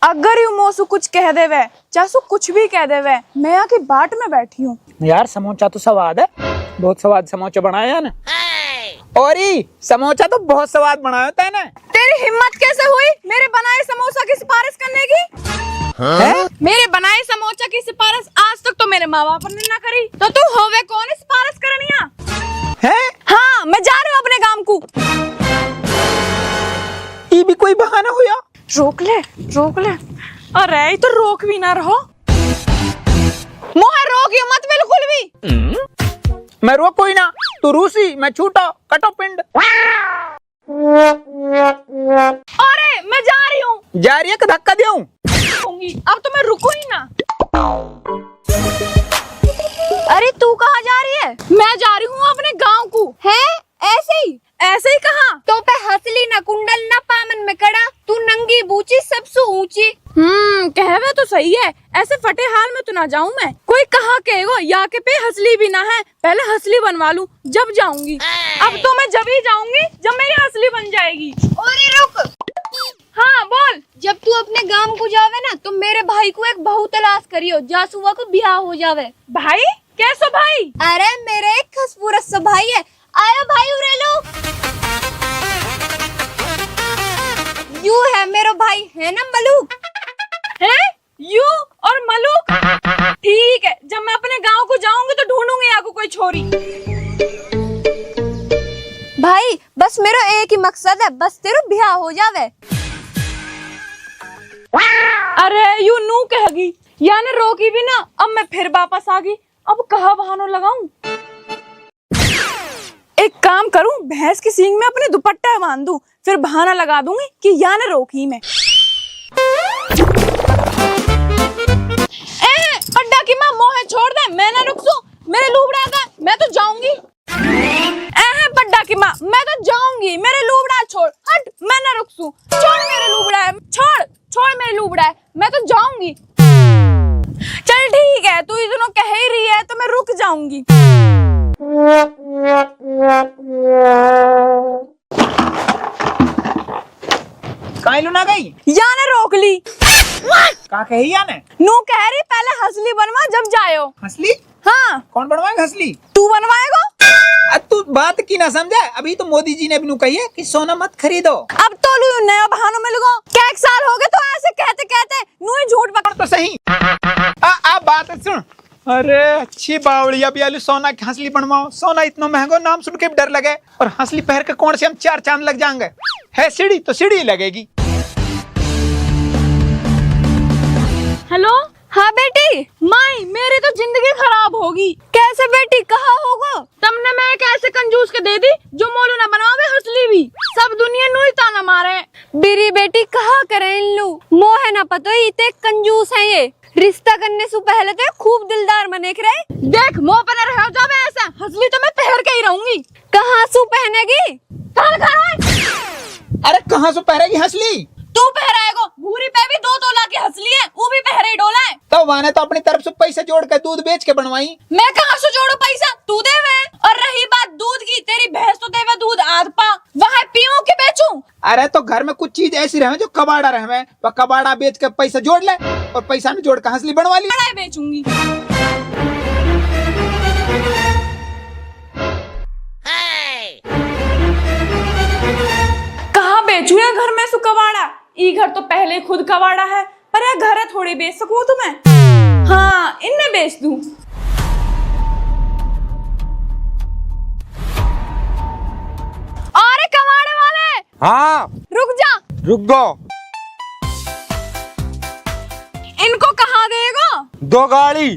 अगर यू मोसू कुछ कह देवे, चासू कुछ भी कह देवे, मैं यहाँ की बाट में बैठी हूँ। यार समोसा तो स्वाद है, बहुत स्वाद समोसा बनाया है ना। और समोसा तो बहुत स्वाद बनाया होता है ना। तेरी हिम्मत कैसे हुई मेरे बनाए समोसा की सिफारिश करने की? है? मेरे बनाए समोसा की सिफारिश आज तक तो मेरे माँ बाप ने ना करी, तो तू होवे कौन सिफारिश करनिया है? हाँ, मैं जा रही हूँ अपने गांव को। ये भी कोई बहाना हुआ? रोक ले, रोक ले। अरे तो रोक भी ना रहो, मोहे रोकियो मत बिल्कुल भी। मैं रोक कोई ना, तू रूसी, मैं छूटा, कटो पिंड। अरे मैं जा रही हूँ। जा रही है कि धक्का दूं? अब तो मैं रुकू ही ना। अरे तू कहाँ जा रही है? मैं जा रही हूँ अपने गांव को। है? ऐसे ही? ऐसे ही कहाँ? तो पे हसली ना कुंडल ना पामन में कड़ा, तू नंगी बूची सबसे ऊंची। कहवे तो सही है, ऐसे फटे हाल में तो ना जाऊं मैं। कोई कहा कहेगो या के पे हसली भी ना है, पहले हसली बनवा लूं जब जाऊंगी। अब तो मैं जब ही जाऊंगी जब मेरी हसली बन जाएगी। अरे रुक। हाँ बोल। जब तू अपने गांव को जावे ना तो मेरे भाई को एक बहू तलाश करियो, जासुआ को ब्याह हो जावे। भाई? कैसो भाई? अरे मेरे एक खसपूरत सा भाई है, आयो भाई उरे लो। यू है मेरा भाई, है ना मलूक? है? यू और मलूक? ठीक है, जब मैं अपने गांव को जाऊंगी तो ढूंढूंगी आपको कोई छोरी। भाई बस मेरा एक ही मकसद है, बस तेरा ब्याह हो जावे। अरे यू नू कहेगी, यानी रोकी भी ना, अब मैं फिर वापस आ गई। अब कहाँ बहानों लगाऊं? एक काम करूं, भैंस की सींग में अपने दुपट्टा बांध दूं, फिर बहाना लगा दूंगी कि यानी रोकी मैं। पड्डा की माँ मोहे छोड़ दे, मैं ना रुकसूं, मेरे लूबड़ा का, मैं तो जाऊंगी। पड्डा की माँ, मैं तो जाऊंगी, मेरे लूबड़ा छोड़, हट, मैं ना रुकसूं, छोड़ मेरे लूबड़ा है, छोड़, छोड़ मेरे लूबड़ा है, मैं तो जाऊंगी। चल ठीक है, तू इतना कह ही रही है तो मैं रुक जाऊंगी। कहीं लू ना गई? याने रोक ली। का कही याने? नू कह रही पहले हसली बनवा जब जायो। हंसली? हाँ। कौन बनवाएगा हंसली? तू बनवाएगा? तू बात की ना समझा, अभी तो मोदी जी ने भी कही है कि सोना मत खरीदो। अब तो लू नया बहानों में लगो, क्या एक साल हो गए तो ऐसे कहते कहते नू ही झूठ पकड़ तो सही। आप बात सुन। अरे अच्छी बावड़िया भी आलू, सोना की हंसली बनवाओ। सोना इतना महंगा, नाम सुन के भी डर लगे, और हंसली पहन के कौन से हम 4 चांद लग जाएंगे। है सीढ़ी तो सीढ़ी लगेगी। हेलो? हाँ बेटी। माई मेरी तो जिंदगी खराब होगी। कैसे बेटी, कहाँ होगा? तुमने मैं एक ऐसे कंजूस के दे दी जो मोलू ना बनावे हंसली भी, सब दुनिया नू ही ताना मारे। बीरी बेटी कहा करे इन लू, मोहे ना पतो इतने कंजूस है ये। रिश्ता करने से पहले तो खूब दिलदार बने रहे। देख मुँह पर रह जावे ऐसा, हंसली तो मैं पहन के ही रहूंगी। कहाँ सु पहनेगी? अरे कहाँ से पहरेगी हंसली? तू पहराएगो, भूरी पे भी 2 तोला की हंसली है, वो भी पहरे डोला है। तो वाने तो अपनी तरफ से पैसे जोड़ के दूध बेच के बनवाई। मैं कहाँ से जोड़ू पैसा, तू देवे। और रही बात दूध की, तेरी भैंस तो देवे दूध आध पा, वहाँ पीऊं के बेचूं? अरे तो घर में कुछ चीज ऐसी रहे जो कबाड़ा रहे, वह कबाड़ा बेच के पैसा जोड़ ले, और पैसा में जोड़ के हंसली बनवा ली। बड़ा बेचूंगी। कहाँ बेचू है घर में सु कबाड़ा? ई घर तो पहले खुद कबाड़ा है, पर यह घर है थोड़ी बेच सकूं तुम्हें? हाँ, इन्हें बेच दूं। अरे कबाड़े वाले! हाँ रुक जा। रुक गो। इनको कहाँ देगा? 2 गाड़ी।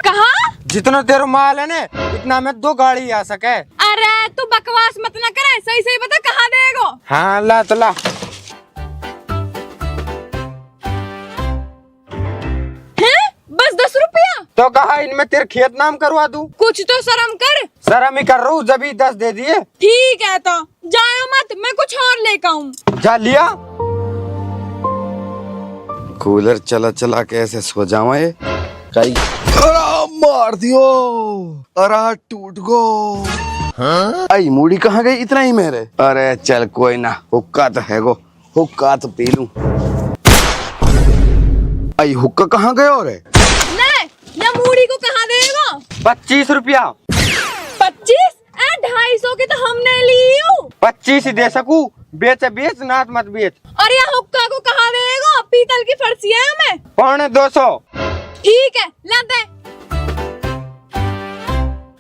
कहाँ? जितना तेरा माल है ना, इतना में 2 गाड़ी आ सके। अरे तू बकवास मत ना करे, सही सही बता कहाँ देगा? हाँ ला तो ला। बस 10 रुपया? तो कहा इनमें तेरे खेत नाम करवा दूं? कुछ तो शर्म कर। शर्म ही कर रहा हूँ, जब ही 10 दे दिए। ठीक है तो जाओ मत, मैं कुछ और लेकर आऊं। जा लिया। कूलर चला चला के ऐसे सो जावा ये कई। मार दियो, अरे टूट गो। हाँ? आई मूड़ी कहाँ गई इतना ही मेरे? अरे चल कोई ना, हुक्का तो है गो, हुक्का तो पी लूं। आई हुक्का कहाँ गयो रे? ले, ये मूड़ी को कहाँ देगा? 25 रुपया। 25? 250 की तो हमने ली हो। 25 ही दे सकूं, बेच बेच नाथ मत बेच। और ये हुक्का को कहाँ देगा? पीतल की फर्सी है हमें। 250। ठीक है, ला दे।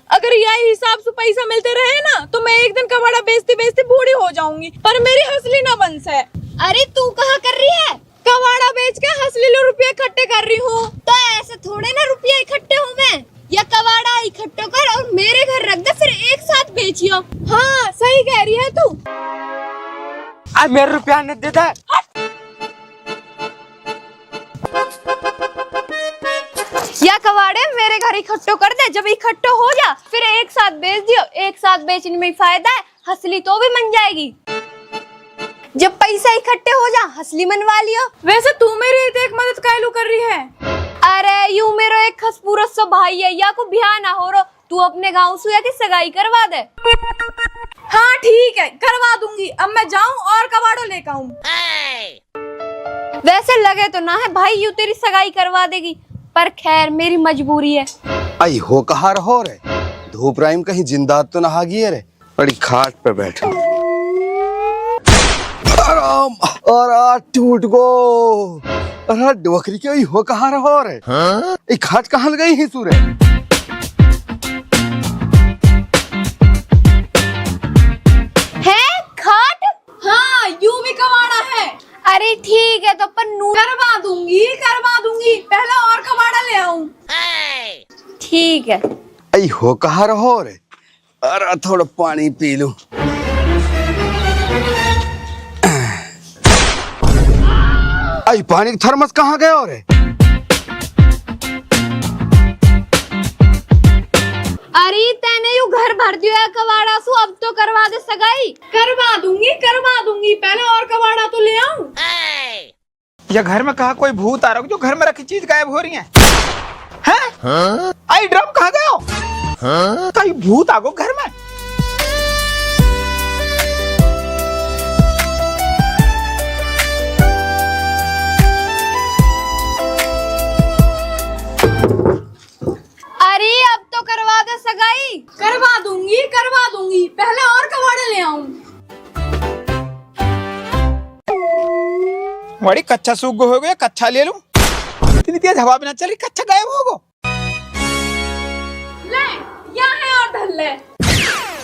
अगर यही हिसाब से पैसा मिलते रहे ना तो मैं एक दिन कबाड़ा बेचती बेचती बूढ़ी हो जाऊंगी, पर मेरी हंसली ना बन से। अरे तू कहाँ कर रही है? कबाड़ा बेच के हंसली लो रुपये इकट्ठे कर रही हूँ। तो ऐसे थोड़े ना रुपये इकट्ठे हुए, या कबाड़ा इकट्ठा कर और मेरे घर रख दे, फिर एक साथ बेचियो। हाँ सही कह रही है तू। अब मेरे रुपया नहीं देता। या कबाड़े मेरे घर इकट्ठो कर दे, जब इकट्ठो हो जा फिर एक साथ बेच दियो। एक साथ बेचने में फायदा है, हंसली तो भी मन जाएगी। जब पैसा इकट्ठे हो जा हंसली मनवा लियो। वैसे तू मेरी एक मदद कायलू कर रही है। अरे यूं मेरो एक खसपूरत सा भाई है, या को ब्याह ना हो रो, तू अपने गाँव सुया की सगाई करवा दे। हाँ ठीक है, करवा दूंगी। अब मैं जाऊं और कबाड़ो लेकर आऊं। वैसे लगे तो ना है भाई यूं तेरी सगाई करवा देगी, पर खैर मेरी मजबूरी है। आई हो कहाँ रहो रे? धूप राइम कहीं जिंदा तो नहा गई है रे? बड़ी खाट पे बैठा। आराम और टूट गो। अरे डोकरी के हो कहाँ रहो रे? हाँ? खाट कहाँ गई ही सूरे? है खाट? हाँ यूं भी कबाड़ा है। अरे ठीक है, तो पन्नू करवा दूंगी, पहले और कबाड़ा ले आऊं। ठीक है। आई हो कहाँ रहो रे? अरे थोड़ा पानी पी लूं। आई पानी का थर्मस कहाँ गया रे? अरे तैने यू घर भर दिया है कबाड़ा सु, अब तो करवा दे सगाई। करवा दूंगी, पहले और कबाड़ा तो ले आऊं। या घर में कहा कोई भूत आ रहा हो जो घर में रखी चीज गायब हो रही है? हैं? आई ड्रम कहाँ गया? कहीं भूत आ गो घर में? अरे अब तो करवा दे सगाई। करवा दूंगी, पहले और कबाड़े ले आऊं। बड़ी कच्चा सूख गो हो गया, कच्चा ले लूं। इतनी तेज हवा भी ना चली, कच्चा गायब हो गो। ले, यहाँ है और धर ले।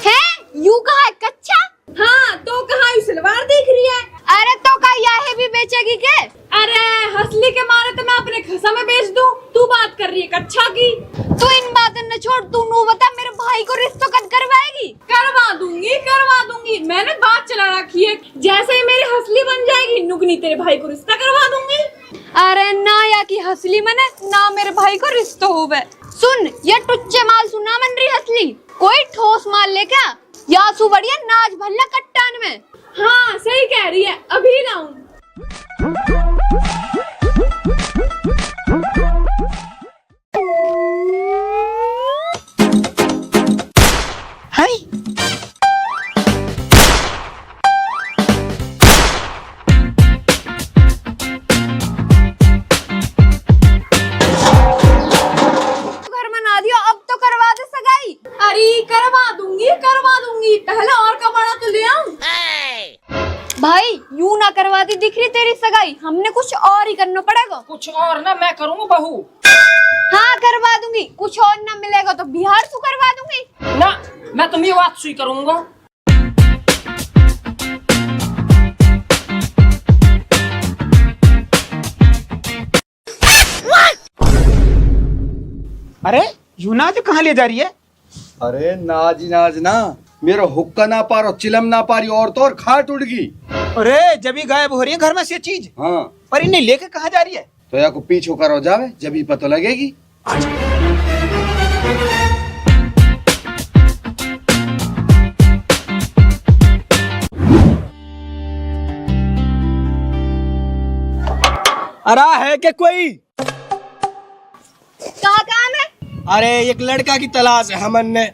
है? यू कहा है कच्चा? हाँ, तो कहा यू सलवार दिख रही है। अरे तो का यह भी बेचेगी के? अरे हंसली के मारे तो मैं अपने खसा में बेच दूं, तू बात कर रही है कच्चा की। तू इन बातों न छोड़, तू नू बता मेरे भाई को रिश्तों कद करवाएगी? करवा दूंगी, मैंने बात चला रखी है। जैसे ही मेरी हंसली बन जाएगी नुगनी तेरे भाई को रिश्ता करवा दूंगी। अरे ना या की हंसली मने ना मेरे भाई को रिश्तो होवे। सुन, ये टुच्चे माल सुना मन रही हंसली, कोई ठोस माल ले क्या? या सु बढ़िया नाच भल्ला कट्टान में। हाँ सही कह रही है, अभी लाऊं। हाय घर मना दिया, अब तो करवा दे सगाई। अरे करवा दूंगी, पहले और कबाड़ा तो ले आऊं। भाई यूं ना करवाती दिख रही तेरी सगाई, हमने कुछ और ही करना पड़ेगा। कुछ और ना मैं करूँगा बहू। हाँ करवा दूंगी, कुछ और ना मिलेगा तो बिहार से करवा दूंगी। ना मैं तुम्हें बात सुई करूँगा। अरे यूना जो कहाँ ले जा रही है? अरे नाज ना, मेरा हुक्का ना पा रहा, चिलम ना पा रही, और तो और खाट उड़ गई। अरे जब ही गायब हो रही है घर में से चीज, हाँ पर इन्हें लेके कहाँ जा रही है? तो या को पीछे करो जावे, जब ही पता लगेगी। अरे है क्या कोई? क्या काम है? अरे एक लड़का की तलाश है, हमन ने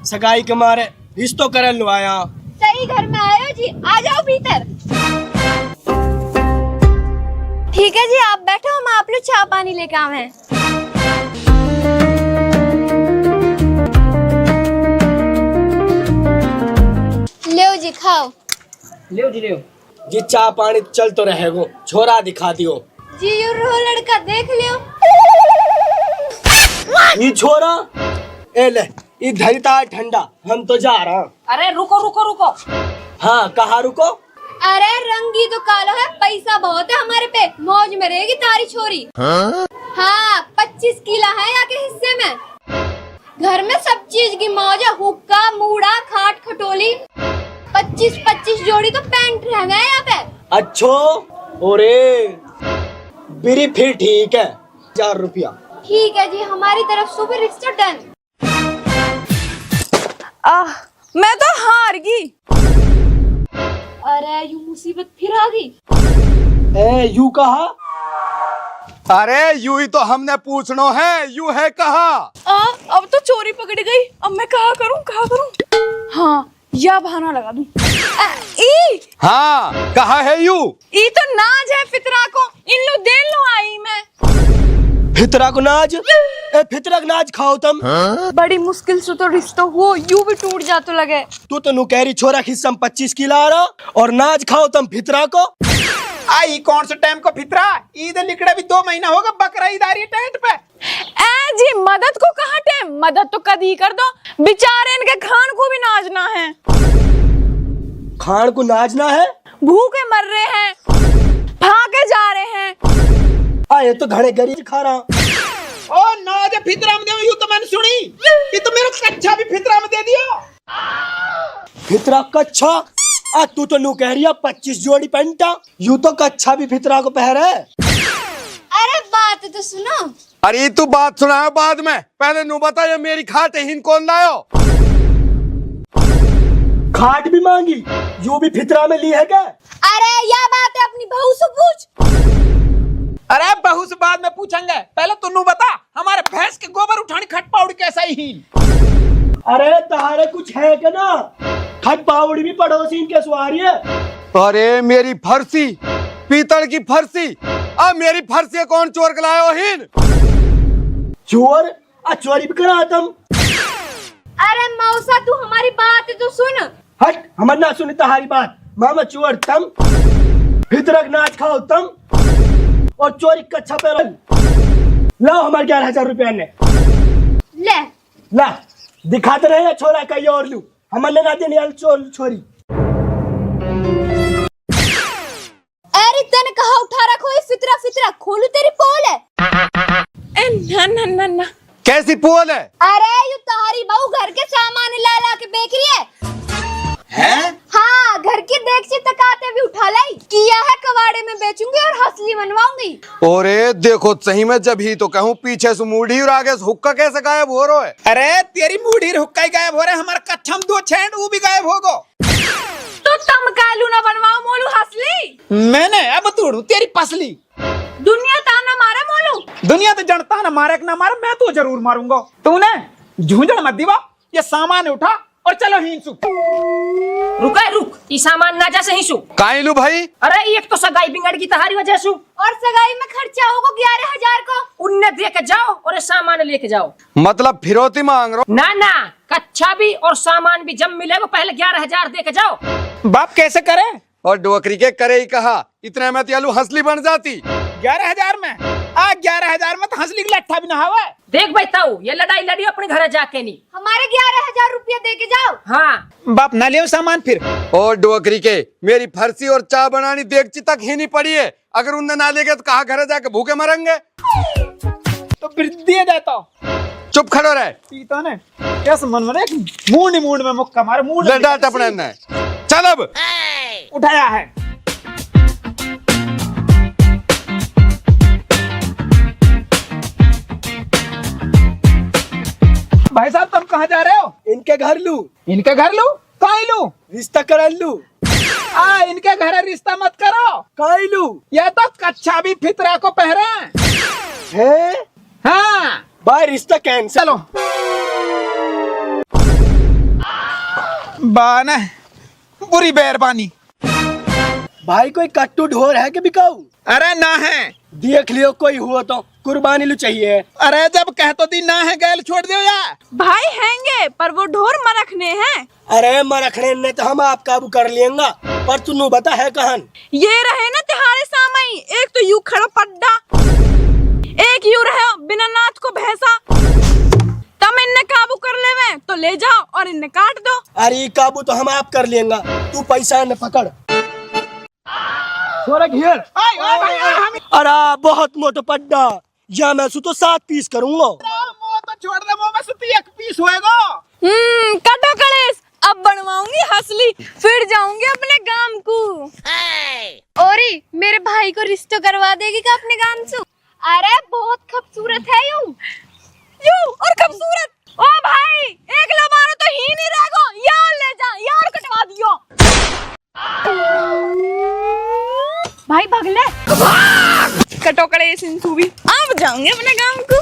सगाई के मारे रिश्तों करन लो आया। सही घर में आयो जी, आ जाओ भीतर। ठीक है जी, आप बैठो, हम आप लोग चाय पानी लेके आवे हैं। लो जी खाओ। ले जी ले। जी चाय पानी चल तो रहेगो, छोरा दिखा दियो। जी यू रो लड़का देख लियो। ये छोरा ए ले, ये धरता है ठंडा, हम तो जा रहा। अरे रुको रुको रुको। हाँ कहाँ रुको? अरे रंगी तो कालो है, पैसा बहुत है हमारे पे, मौज में रहेगी तारी छोरी। हाँ 25 किला है यहाँ के हिस्से में। घर में सब चीज की मौज है, हुक्का मूड़ा खाट खटोली। 25 जोड़ी तो पैंट रह गए यहाँ पे। अच्छो ओरे बिरी फिर ठीक है, 1000 रुपया। ठीक है जी, हमारी तरफ से भी रिश्ता डन। मैं तो हार गई। अरे यू मुसीबत फिर आ गई। ए यू कहा? अरे यू ही तो हमने पूछना है, यू है कहा? अब तो चोरी पकड़ गई, अब मैं कहा करूं? हाँ या बहाना लगा दूं। ई हाँ कहा है यू? ई तो नाज है फितरा को, इन लो दे लो आई मैं। फितरा को नाज? ए फितरा को नाज खाओ तुम। बड़ी मुश्किल से तो रिश्ता हुआ, यू भी टूट जा तो लगे। तू तो नुकहरी छोरा हिस्सा में 25 किला आ रहा और नाज खाओ तुम फितरा को। आई कौन से टाइम को फितरा? ईद लिकड़ा भी 2 महीना होगा, बकरा ईद आ रही है टेंट पे। ए जी मदद को कहाँ टेम, मदद तो कदी कर दो, बेचारे इनके खान को भी नाचना है। खान को नाचना है? भूखे मर रहे हैं, भागे जा रहे हैं। ये तो घड़े गरीब खा रहा। ओ नाज फितरा में दे, यू तो मैंने सुनी। ये तो मेरे कच्चा भी फितरा में दे दिया। फितरा कच्छा? तू तो नुकहरिया 25 जोड़ी पेंटा, यू तो कच्छा भी फितरा को पहरे। अरे बात तो सुनो। अरे तू बात सुना है बाद में, पहले नू बता ये मेरी खाट हिन कौन लायो? खाट भी मांगी, यू भी फितरा में ली है क्या? अरे यह बात है अपनी बहू से पूछ। अरे बहू से बाद में पूछेंगे, पहले तुन्नू बता हमारे भैंस के गोबर उठानी खट पाउड कैसा ही? अरे तहारे कुछ है क्या ना? खट पाउडी भी पड़ोसी इनके सवारी है। अरे मेरी फरसी, पीतल की फरसी, अब मेरी फरसी कौन चोर के लायो हिन? चोर? चोरी भी करा तुम? अरे मौसा तू हमारी बात तो सुन। हट, हमर ना सुनी तहारी बात। मामा चोर तुम, फितरा का नाच खाओ तुम और चोरी कच्छा पे लाओ हमारे 11,000 रुपया ने। ले ला दिखाते रहे छोरा कहीं और लू, हमारे लगा देने चोर छोरी। अरे तने कहा उठा रखो ये फितरा फितरा, खोलू तेरी पोल है। ना ना ना ना कैसी पोल है? अरे यू तुम्हारी बहू घर के सामान ला ला के बेच रही है। हाँ घर की देख तकाते भी उठा लाई, किया है कबाड़े में बेचूंगी और हंसली बनवाऊंगी। अरे देखो सही में जब ही तो कहूँ पीछे से मूढ़ी और आगे से हुक्का कैसे गायब हो रहा है? अरे तेरी मूढ़ी हुक्का ही गायब हो रहा है, हमारा कच्छा में 2 छेंड वो भी गायब हो गो। तो तम कालू ना बनवाओ मोलू हंसली। मैंने अब तोड़ू तेरी पसली। दुनिया ताना मारे मोलू। दुनिया तो जनता ना मारे ना मारे, मैं तो जरूर मारूंगा। तूने झूंझड़ मत दीवा, ये सामान उठा और चलो हिंसू। रुक, ई सामान ना जा सही सु। काहे लू भाई? अरे एक तो सगाई बिगड़ की तहारी वजह सु, और सगाई में खर्चा होगा 11,000 को। उन्ने दे के जाओ और ये सामान लेके जाओ। मतलब फिरौती मांग रहा? ना ना, कच्चा भी और सामान भी जब मिले वो पहले 11,000 दे के जाओ। बाप कैसे करे? और डोकरी के करे ही कहा, इतने में तो हंसली बन जाती। 11,000 में? 11,000 में तो हंसली की लट्ठा भी ना हवा। देख बैताऊ, ये लड़ाई लड़ी अपने घर जाके नहीं, हमारे 11,000 रुपया दे के जाओ। हाँ बाप ना ले सामान फिर। और डोकरी के मेरी फरसी और चाय बनानी देगची तक ही नहीं पड़ी है, अगर उनने ना ले गए तो कहाँ घर जाके भूखे मरेंगे? तो फिर दिए जाता। चुप खड़ो रहे। पीता ने कैसे मन में मूड में मुक्का मारे, मूड लड़ा टपड़े ने। चल अब उठाया है। भाई साहब तुम कहाँ जा रहे हो? इनके घर लू। इनके घर लू? कहाँ लू? रिश्ता कर लू। इनके घर रिश्ता मत करो। कहाँ लू? ये तो कच्छा भी फितरा को पहरे है। हाँ भाई रिश्ता कैंसिल। चलो बाना बुरी मेहरबानी। भाई कोई कट्टू ढोर है कि बिकाऊ? अरे ना है। देख लियो कोई हुआ तो कुर्बानी लो चाहिए। अरे जब कह तो दी ना है गैल छोड़ दियो यार। भाई हैंगे पर वो ढोर मरखने हैं। अरे मरखने ने तो हम आप काबू कर लेंगे, पर तू बता है कहन। ये रहे ना तिहारे सामई, एक तो यू खड़ा पड्डा, एक यू रहे बिना नाच को भैंसा। तम इन्हें काबू कर लेवे तो ले जाओ और इन्हें काट दो। अरे काबू तो हम आप कर लेंगे, तू पैसा न पकड़। घेर। अरे बहुत मोटो पड्डा, या मैं तो 7 पीस करूंगा। तो छोड़ दे, मुंह में सुती एक पीस होएगा। कटो कलेस, अब बनवाऊंगी हंसली, फिर जाऊंगी अपने गांव को। ओरी मेरे भाई को रिश्ता करवा देगी क्या अपने गांव से? अरे बहुत खूबसूरत है यू और खूबसूरत। ओ भाई एक लबारो तो ही नहीं रहेगो, यार ले जा, यार कटवा दियो। भाई भगले कटो कलेस इंसू भी, अब जाऊंगी अपने गांव को।